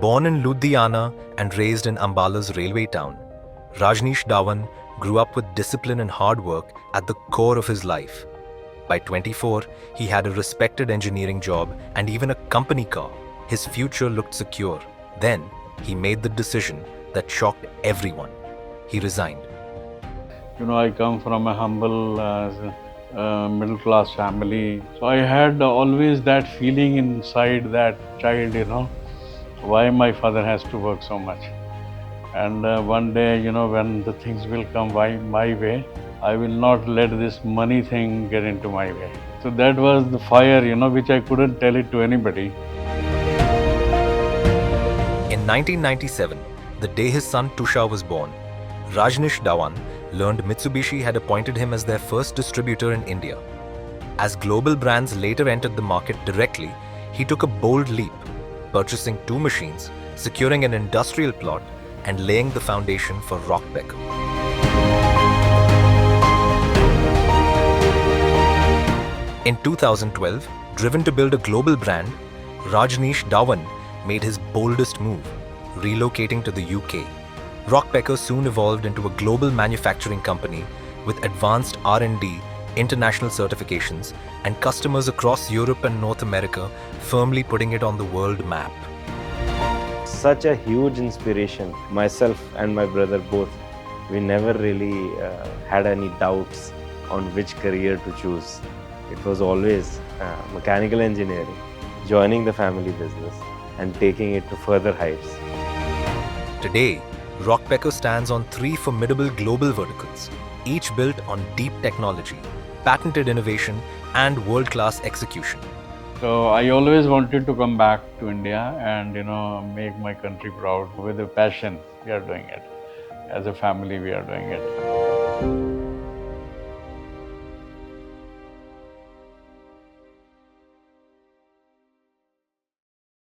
Born in Ludhiana and raised in Ambala's railway town, Rajnish Dhawan grew up with discipline and hard work at the core of his life. By 24, he had a respected engineering job and even a company car. His future looked secure. Then, he made the decision that shocked everyone. He resigned. I come from a humble middle class family. So I had always that feeling inside that child, why my father has to work so much. And one day, when the things will come my way, I will not let this money thing get into my way. So that was the fire, which I couldn't tell it to anybody. In 1997, the day his son Tusha was born, Rajnish Dhawan learned Mitsubishi had appointed him as their first distributor in India. As global brands later entered the market directly, he took a bold leap, purchasing 2 machines, securing an industrial plot, and laying the foundation for Rockpcker. In 2012, driven to build a global brand, Rajnish Dhawan made his boldest move, relocating to the UK. Rockpcker soon evolved into a global manufacturing company with advanced R&D, international certifications, and customers across Europe and North America, firmly putting it on the world map. Such a huge inspiration. Myself and my brother both, we never really had any doubts on which career to choose. It was always mechanical engineering, joining the family business and taking it to further heights. Today, Rockpcker stands on 3 formidable global verticals, each built on deep technology, patented innovation, and world-class execution. So I always wanted to come back to India and make my country proud. With a passion, we are doing it. As a family, we are doing it.